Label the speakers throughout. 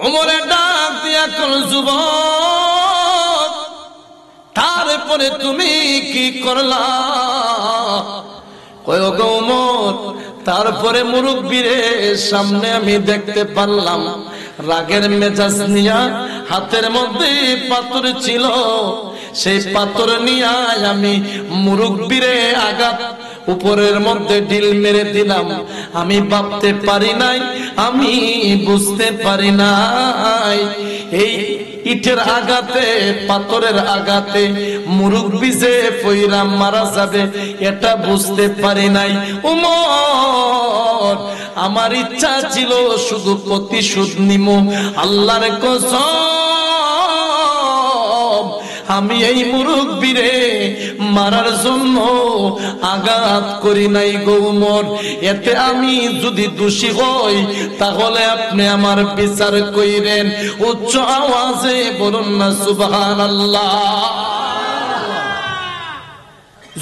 Speaker 1: ওমরে ডাক দিয়া কোন যুবক, তারপরে তুমি কি করলা? কয় গো ওমর, তারপরে মুরব্বিরে সামনে আমি দেখতে পারলাম রাগের মেজাজ নিয়া হাতের মধ্যে পাথর ছিল, সেই পাথর নিয়ে আমি মুরব্বিরে আঘাত উপরের মধ্যে ঢিল মেরে দিলাম। আমি ভাবতে পারি নাই, আমি বুঝতে পারি নাই এই ইটের আঘাতে, পাথরের আঘাতে মুরব্বি যে পয়রা মারা যাবে এটা বুঝতে পারি নাই। ওমর, আমার ইচ্ছা ছিল শুধু প্রতিশোধ নিমু, আল্লাহর কসম আমি এই মুরব্বিরে মারার জন্য আঘাত করি নাই গো ওমর। এতে আমি যদি দোষী হই তাহলে আপনি আমার বিচার কইরেন। উচ্চ আওয়াজে বলুন না সুবহানাল্লাহ।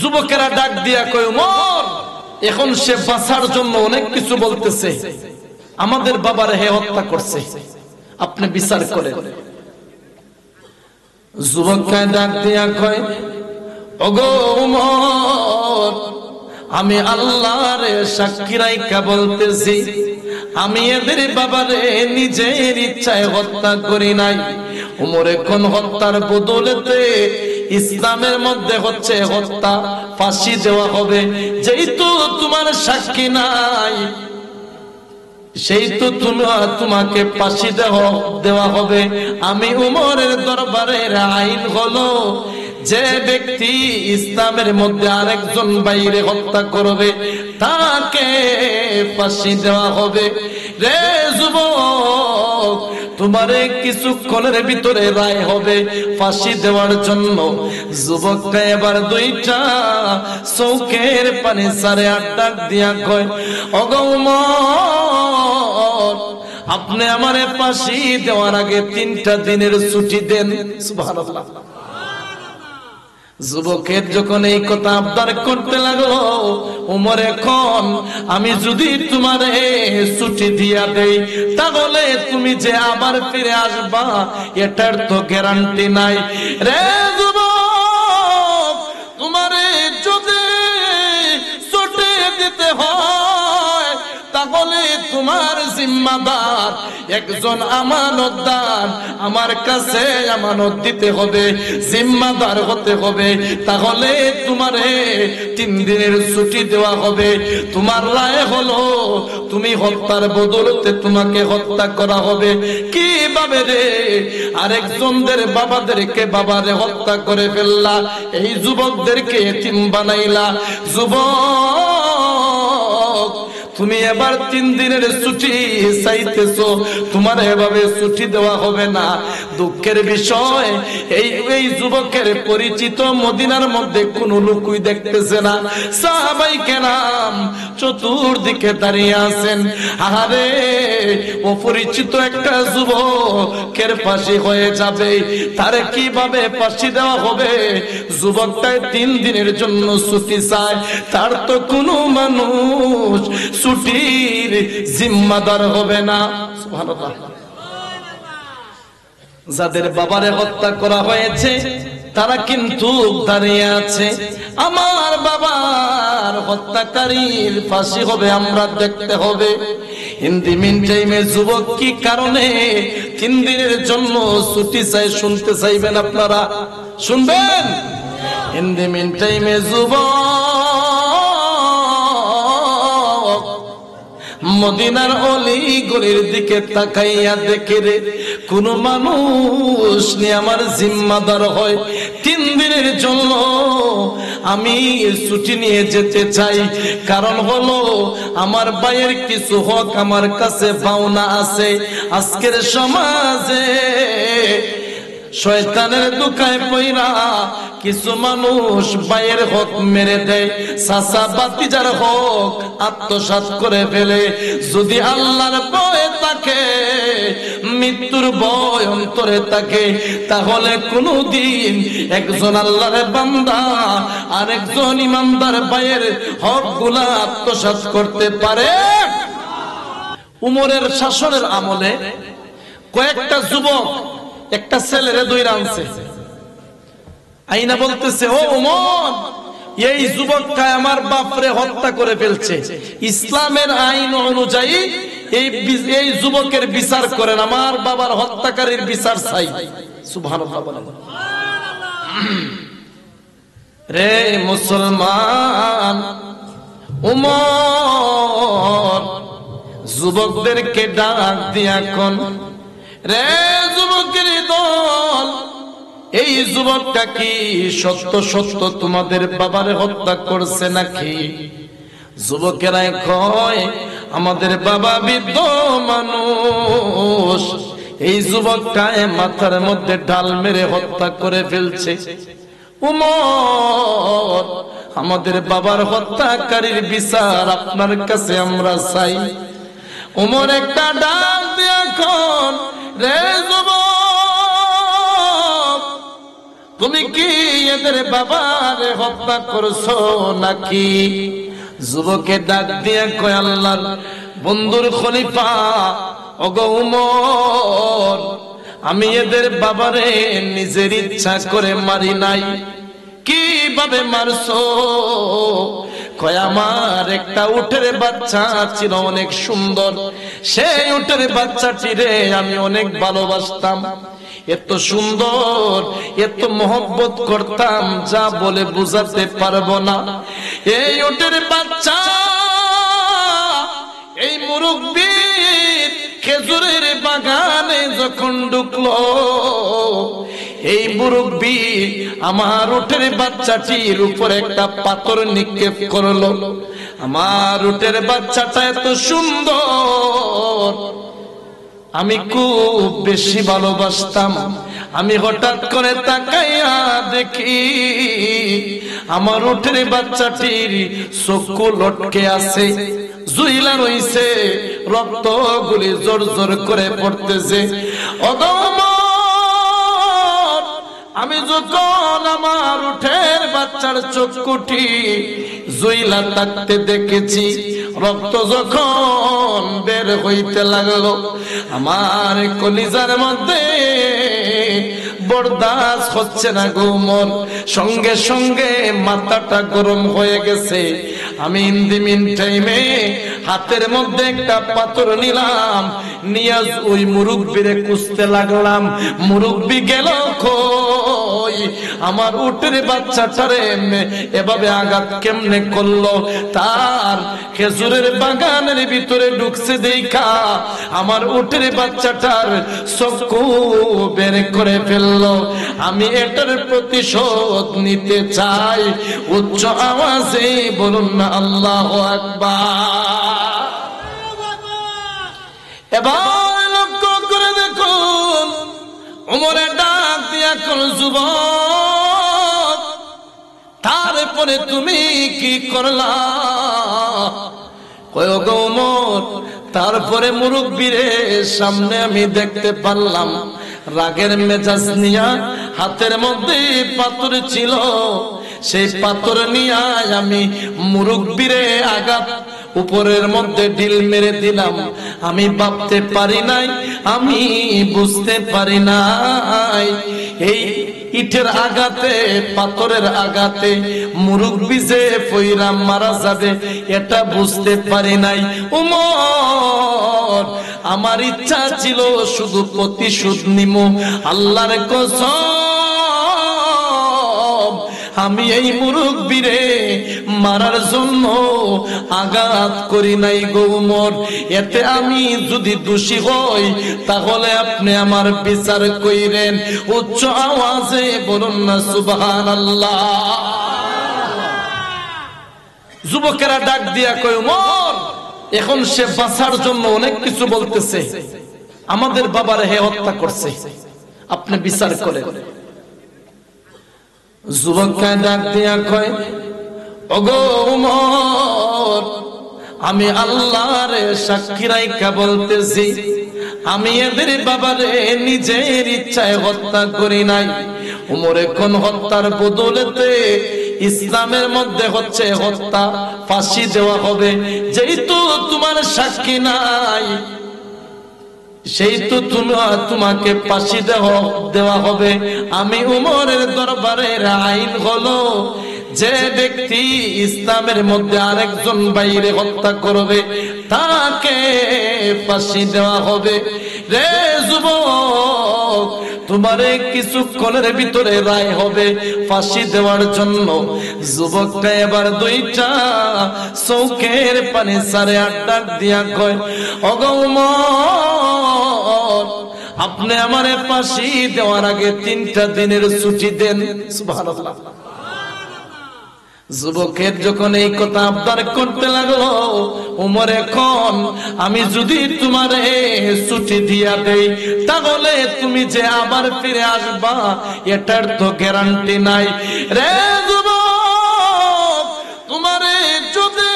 Speaker 1: যুবকেরা ডাক দিয়া কয় ওমর, এখন সে বাঁচার জন্য অনেক কিছু বলতেছে, আমাদের বাবার হে হত্যা করছে, আপনি বিচার করেন। যুবককে ডাক দিয়া কয় ওগো ওমর, আমি আল্লাহর সাক্ষী রাইখা বলতেছি, আমি এদের বাবারে নিজের ইচ্ছায় হত্যা করি নাই। ওমরে কোন হত্যার বদলেতে ইসলামের মধ্যে হচ্ছে হত্যা, ফাঁসি দেওয়া হবে। যেহেতু তোমার সাক্ষী নাই, সেই তো তোমাকে ফাঁসি দেওয়া হবে। আমি উমরের দরবারের আইন হলো, যে ব্যক্তি ইসলামের মধ্যে আরেকজন বাইরে হত্যা করবে তাকে ফাঁসি দেওয়া হবে। রে যুবক, তোমারে কিছুক্ষণের ভিতরে রায় হবে ফাঁসি দেওয়ার জন্য। যুবকটা এবার দুইটা চৌকের পানি সারে আড্ডা দিয়া কয় ওগো ওমর, আপনি আমারে ফাঁসি দেওয়ার আগে 3টা দিনের ছুটি দেন। সুবহানাল্লাহ। যুবকের যখন এই কথা আবদার করতে লাগলো, ওমর এখন আমি যদি তোমারে ছুটি দিয়া দেই তাহলে তুমি যে আবার ফিরে আসবা এটার তো গ্যারান্টি নাই। রে যুবক, তোমারে যদি ছুটি দিতে হয় তাহলে তোমার জিম্মাদার একজন আমানতদার আমার কাছে আমানত দিতে হবে, জিম্মাদার হতে হবে। তাহলে তোমারে 3 দিনের ছুটি দেওয়া হবে। তোমার রায় হলো তুমি হত্যার বদলতে তোমাকে হত্যা করা হবে। কিভাবে রে? আরেকজনদের বাবাদেরকে বাবারে হত্যা করে ফেললা, এই যুবকদেরকে এতিম বানাইলা। যুবক, তুমি এবার 3 দিনের ছুটি চাইতেছো, তোমার এভাবে ছুটি দেওয়া হবে না। দুঃখের বিষয় এই যুবকের পরিচিত মদিনার মধ্যে কোনো লোকই দেখতেছে না। সাহাবায়ে কেরাম চতুর্দিকে দাঁড়িয়ে আছেন। আরে অপরিচিত একটা যুবকের ফাঁসি হয়ে যাবে, তারে কিভাবে ফাঁসি দেওয়া হবে? যুবকটাই 3 দিনের জন্য ছুটি চায়, তার তো কোনো মানুষ ছুটির জিম্মাদার হবে না। সুবহানাল্লাহ। যাদের বাবারে হত্যা করা হয়েছে তারা কিন্তু দাঁড়িয়ে আছে, আমার বাবার হত্যাকারীর ফাঁসি হবে, আমরা দেখতে হবে। হিন্দি মিন টাইমে যুবক কি কারণে 3 দিনের জন্য ছুটি চাই শুনতে চাইবেন আপনারা? শুনবেন? হিন্দি মিন টাইমে যুবক মদিনার অলি গলির দিকে তাকাইয়া দেখে রে কোন মানুষ নিয়ে আমার জিম্মাদার হয়। 3 দিনের জন্য আমি ছুটি নিয়ে যেতে চাই, কারণ হলো আমার ভাইয়ের কিছু হক আমার কাছে পাওনা আছে। আজকের সমাজে শয়তানের দুকায় পইরা কিছু মানুষ ভাইয়ের হক মেরে দেয়, চাচা ভাতিজার হক আত্মসাৎ করে ফেলে। যদি আল্লাহর ভয় থাকে, মৃত্যুর ভয় অন্তরে থাকে, তাহলে কোনদিন একজন আল্লাহর বান্দা আরেকজন ইমানদার ভাইয়ের হক গুলা আত্মসাৎ করতে পারে? উমরের শাসনের আমলে কয়েকটা যুবক একটা ছেলেরে দইরা আনছে, আইনা বলতেছে, ও ওমর, এই যুবকটা আমার বাপরে হত্যা করে ফেলছে, ইসলামের আইন অনুযায়ী এই যুবকের বিচার করেন, আমার বাবার হত্যাকারীর বিচার চাই। সুবহানাল্লাহ বলেন। রে মুসলমান, ওমর যুবকদেরকে ডাক দিয়া কোন, রে যুবকের দল, এই যুবকটা কি সত্য সত্য তোমাদের বাবারে হত্যা করছে নাকি? যুবকেরা কয়, আমাদের বাবা বৃদ্ধ মানুষ, এই যুবকটায় মাথার মধ্যে ঢাল মেরে হত্যা করে ফেলছে। ওমর, আমাদের বাবার হত্যাকারীর বিচার আপনার কাছে আমরা চাই। ওমর একটা ডাক দিয়ে এখন, রে যুবক, তুমি কি এদের বাবারে হত্যা করছো নাকি? যুবকে ডাক দিয়ে কয়, আল্লাহর বন্ধুর খলিফা, ওগো ওমর, আমি এদের বাবারে নিজের ইচ্ছা করে মারি নাই। কিভাবে মারছো? কয়, আমার একটা উটের বাচ্চা ছিল অনেক সুন্দর, সেই উটের বাচ্চাটিরে আমি অনেক ভালোবাসতাম, এত সুন্দর, এত মহব্বত করতাম যা বলে বুঝাতে পারবো না। এই উটের বাচ্চা এই মুরব্বির খেজুরের বাগানে যখন ঢুকলো, এই মুরব্বি আমার উটের বাচ্চাটির উপর একটা পাথর নিক্ষেপ করলো। আমার উটের বাচ্চাটা এত সুন্দর, আমি খুব বেশি ভালোবাসতাম। আমি হঠাৎ করে তাকাইয়া দেখি আমার উটের বাচ্চাটির চক্ষু লটকে আছে, জুইলা রইছে, রক্ত গুলি জোর জোর করে পড়তেছে। আমি যখন আমার উটের বাচ্চার চক্ষুটি জুইলা থাকতে দেখেছি, রক্ত যখন বের হইতে লাগলো, আমার কলিজার মধ্যে বরদাস্ত হচ্ছে না গো ওমর, সঙ্গে সঙ্গে মাথাটা গরম হয়ে গেছে। আমি ইন দি মিন টাইমে হাতের মধ্যে একটা পাথর নিলাম, নিয়ে ওই মুরব্বিরে কুঁচতে লাগলাম। মুরব্বি গেল কই? আমার উটের বাচ্চাটারে এভাবে আঘাত কেমনে করলো? তার খেজুরের বাগানের ভিতরে ঢুকছে দেখা আমার উটের বাচ্চাটার চক্ষু বের করে ফেললো। আমি এটার প্রতিশোধ নিতে চাই। উচ্চ আওয়াজে বলুন না আল্লাহু আকবার। এবার লক্ষ্য করে দেখুন, ওমরের ডাক দিয়া কোন যুবক, তারপরে তুমি কি করলা? কয়, গো ওমর, তারপরে মুরব্বিরে সামনে আমি দেখতে পারলাম রাগের মেজাজ নিয়া হাতের মধ্যে পাথর ছিল, সেই পাথর নিয়ে আমি মুরব্বিরে আঘাত উপরের মধ্যে ঢিল মেরে দিলাম। আমি ভাবতে পারি নাই, আমি বুঝতে পারি নাই এই ইটের আঘাতে, পাথরের আঘাতে মুরব্বি যে পয়রা মারা যাবে এটা বুঝতে পারি নাই। ওমর, আমার ইচ্ছা ছিল শুধু প্রতিশোধ নিমু, আল্লাহর কসম আমি এই মুরব্বিরে মারার জন্য আঘাত করি নাই গো ওমর। এতে আমি যদি দোষী হই তাহলে আপনি আমার বিচার কইরেন। উচ্চ আওয়াজে বলুন না সুবহানাল্লাহ। যুবকেরা ডাক দিয়া কয়, ওমর, এখন সে বাঁচার জন্য অনেক কিছু বলতেছে, আমাদের বাবারে হে হত্যা করছে, আপনি বিচার করেন। যুবককে ডাক দিয়া কয়, ওগো ওমর, আমি আল্লাহর সাক্ষী রাইখা বলতেছি, আমি এদের বাবারে নিজের ইচ্ছায় হত্যা করি নাই। ওমর, এখন হত্যার বদলেতে ইসলামের মধ্যে হচ্ছে হত্যা, ফাঁসি দেওয়া হবে। যেহেতু তোমার সাক্ষী নাই, সেই তো তোমাকে ফাঁসি দেওয়া হবে। আমি উমরের দরবারের আইন হলো, যে ব্যক্তি ইসলামের মধ্যে আরেকজন বাইরে হত্যা করবে তাকে ফাঁসি দেওয়া হবে। রে যুবক, তোমারে কিছুক্ষণের ভিতরে রায় হবে ফাঁসি দেওয়ার জন্য। যুবকটা এবার দুইটা চৌকের পানি সারে আড্ডার দিয়া কয়, ওগো উমর, আপনি আমারে ফাঁসি দেওয়ার আগে 3টা দিনের ছুটি দেন। সুবহানাল্লাহ। যুবকের যখন এই কথা আবদার করতে লাগলো, উমর এখন আমি যদি তোমারে ছুটি দিয়া দেই তাহলে তুমি যে আবার ফিরে আসবা এটার তো গ্যারান্টি নাই। রে যুবক, তোমারে যদি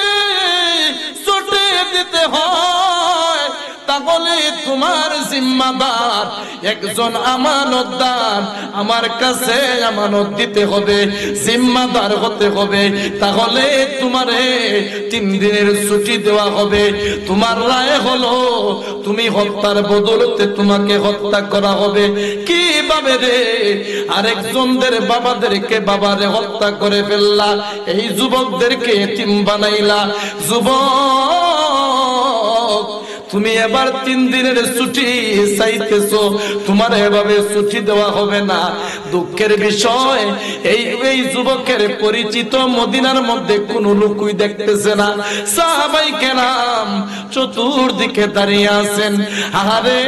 Speaker 1: ছুটি দিতে হয় তাহলে তোমার জিম্মাদার একজন আমানতদার আমার কাছে আমানত দিতে হবে, জিম্মাদার হতে হবে। তাহলে তোমারে 3 দিনের ছুটি দেওয়া হবে। তোমার রায় হলো তুমি হত্যার বদলতে তোমাকে হত্যা করা হবে। কিভাবে রে? আরেকজনদের বাবাদেরকে বাবারে হত্যা করে ফেললা, এই যুবকদেরকে এতিম বানাইলা। যুবক, তুমি এবার 3 দিনের ছুটি চাইতেছো, তোমার এভাবে ছুটি দেওয়া হবে না। দুঃখের বিষয়, এই যুবকের পরিচিত মদিনার মধ্যে কোনো লোকই দেখতেছে না। সাহাবায়ে কেরাম চতুর্দিকে দাঁড়িয়ে আছেন। আরে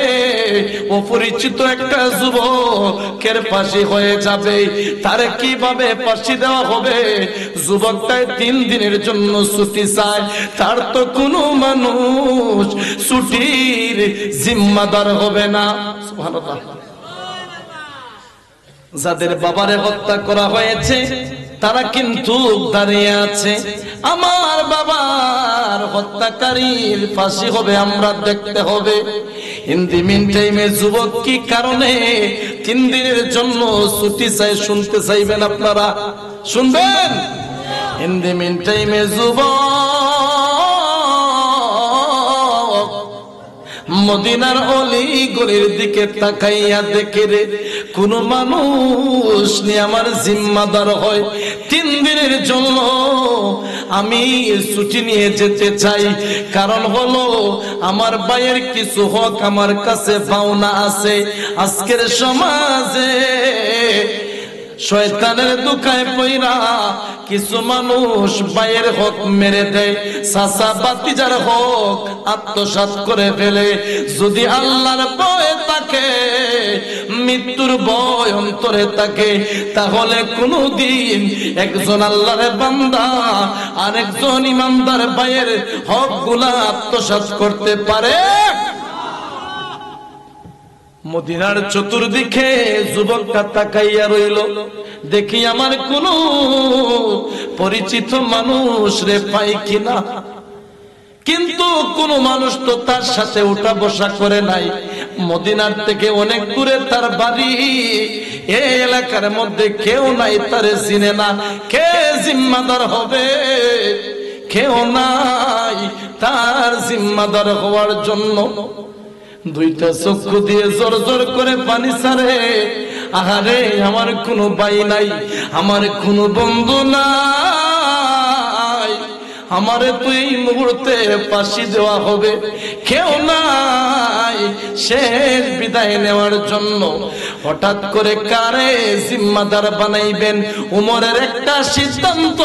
Speaker 1: অপরিচিত একটা যুবকের ফাঁসি হয়ে যাবে, তারে কিভাবে ফাঁসি দেওয়া হবে? যুবকটাই 3 দিনের জন্য ছুটি চায়, তার তো কোনো মানুষ ছুটির জিম্মাদার হবে না। সুবহানাল্লাহ। যাদের বাবারে হত্যা করা হয়েছে তারা কিন্তু দাঁড়িয়ে আছে, আমার বাবার হত্যাকারীর ফাঁসি হবে, আমরা দেখতে হবে। ইন দি মিন টাইমে যুবক কি কারণে 3 দিনের জন্য ছুটি চাই শুনতে চাইবেন আপনারা? শুনবেন? ইন দি মিন টাইমে যুবক মদিনার অলি গলির দিকে তাকাইয়া দেখে রে, কোন মানুষ নিয়ে আমার জিম্মাদার হয়। 3 দিনের জন্য আমি ছুটি নিয়ে যেতে চাই, কারণ হলো আমার ভাইয়ের কিছু হক আমার কাছে পাওনা আছে। আজকের সমাজে শয়তানের দুকায় পইরা কিছু মানুষ ভাইয়ের হক মেরে দেয়, চাচা ভাতিজার হক আত্মসাৎ করে ফেলে। যদি আল্লাহর ভয় থাকে, মৃত্যুর ভয় অন্তরে থাকে, তাহলে কোনদিন একজন আল্লাহর বান্দা আরেকজন ইমানদার ভাইয়ের হক গুলা আত্মসাৎ করতে পারে? মদিনার চতুর্দিকে যুবকটা তাকাইয়া রইল, দেখি আমার কোন পরিচিত মানুষ রে পাই কিনা। কিন্তু কোন মানুষ তো তার সাথে উঠা বসা করে নাই। মদিনার থেকে অনেক দূরে তার বাড়ি, এই এলাকার মধ্যে কেউ নাই, তারে চিনে না। কে জিম্মাদার হবে? কেউ নাই তার জিম্মাদার হওয়ার জন্য। 2টা চক্ষু দিয়ে জোর জোর করে পানি ছাড়ে। আহারে, আমার কোনো ভাই নাই, আমার কোনো বন্ধু নাই, আমারে তো এই মুহূর্তে ফাঁসি দেওয়া হবে, কেউ নাই শেষ বিদায় নেওয়ার জন্য। হঠাৎ করে কারে জিম্মাদার বানাইবেন? উমরের একটা সিদ্ধান্ত,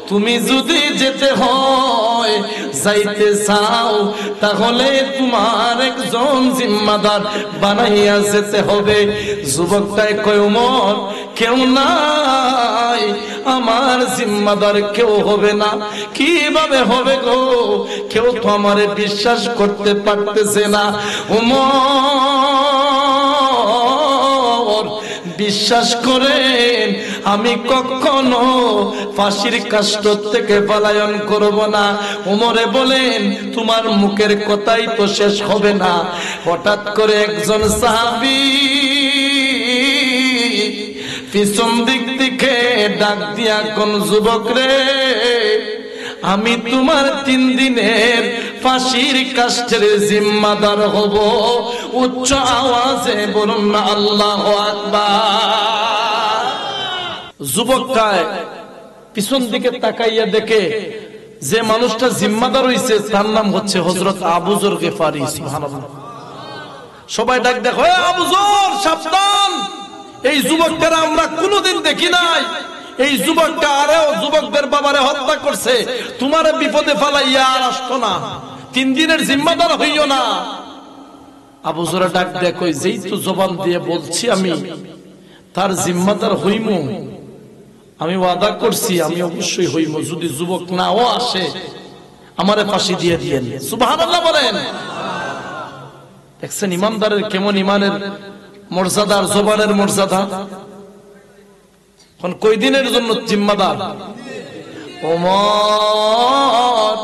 Speaker 1: তুমি যদি যেতে হয়, যাইতে চাও, তাহলে তোমার একজন জিম্মাদার বানাইয়া যেতে হবে। যুবকটাই কয়, উমর, কেউ নাই, আমার জিম্মাদার কেউ হবে না। কিভাবে হবে গো? কেউ তো আমারে বিশ্বাস করতে পারতেছে না। উমর, বিশ্বাস করেন, আমি কখনো ফাঁসির কাষ্ঠ থেকে পলায়ন করব না। উমরে বলেন, তোমার মুখের কথাই তো শেষ হবে না। হঠাৎ করে একজন সাহাবী পিছন দিক থেকে ডাক দিয়া কোন, যুবক রে, আমি তোমার 3 দিনের ফাঁসির কাষ্ঠের জিম্মাদার হব। উচ্চ আওয়াজে বলুন না আল্লাহু আকবার। যুবকটায় পিছন দিকে তাকাইয়া দেখে যে মানুষটা জিম্মাদার হইছে তার নাম হচ্ছে হযরত আবু যর গিফারি। সুবহানাল্লাহ। সবাই ডাক দেখো, আবু যর সাবধান, এই যুবকটারে আমরা কোনোদিন দেখি নাই। এই যুবকটা আরো যুবকদের বাবারে হত্যা করছে, তোমারে বিপদে ফেলাইয়া আর আসতো না, 3 দিনের জিম্মাদার হইও না। আবু যর ডাক দেখো, যেই তো জবান দিয়ে বলছি আমি তার জিম্মাদার হইমু, আমি ওয়াদা করছি আমি অবশ্যই হইব। যদি যুবক নাও আসে আমারে ফাঁসি দিয়ে দিয়েন। সুবহানাল্লাহ বলেন। দেখছেন ইমানদারের কেমন ইমানের মর্যাদা আর জবানের মর্যাদা। কোন কয় দিনের জন্য জিম্মাদার? ওমর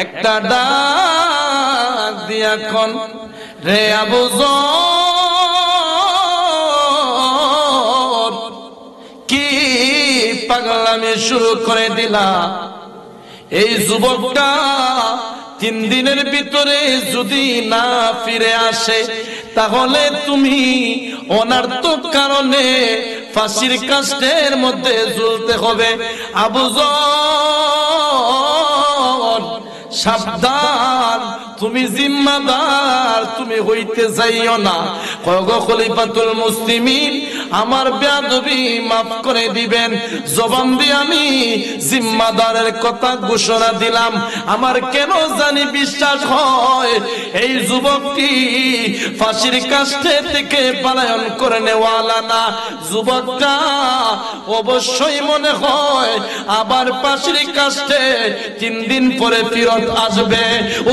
Speaker 1: একটা ডাক দিয়া কোন রে আবু যর, কি পাগলামি শুরু করে দিলা? এই যুবকটা 3 দিনের ভিতরে যদি না ফিরে আসে তাহলে তুমি অনার্থক কারণে ফাঁসির কাষ্ঠের মধ্যে ঝুলতে হবে। আবু যর সাবধান, তুমি জিম্মাদার, তুমি হইতে যাইও না। কয়গো খলিফাতুল মুসলিমিন, আমার বেয়াদবি মাফ করে দিবেন। জবান দিয়ে আমি জিম্মাদারের কথা ঘোষণা দিলাম। আমার কেন জানি বিশ্বাস হয় এই যুবকটি ফাঁসির কাষ্ঠে থেকে পলায়ন করে নেওয়ালা না। যুবকটা অবশ্যই মনে হয় আবার ফাঁসির কাষ্ঠে 3 দিন পরে ফিরত আসবে।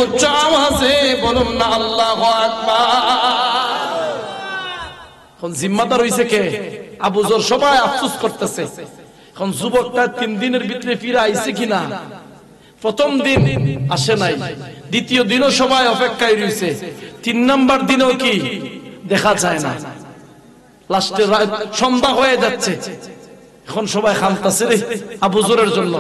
Speaker 1: উচ্চ আওয়াজে বলুন না আল্লাহু আকবার। এখন জিম্মাদার হইছে কে? আবু যর। সবাই আফসোস করতেছে। এখন যুবকটা 3 দিনের ভিতরে ফিরে আইছে কিনা? প্রথম দিন আসে নাই, দ্বিতীয় দিনও সবাই অপেক্ষায় রয়েছে, 3 নাম্বার দিনেও কি দেখা যায় না। লাস্টে সন্ধ্যা হয়ে যাচ্ছে, এখন সবাই খামতাছে রে আবু যরের জন্য।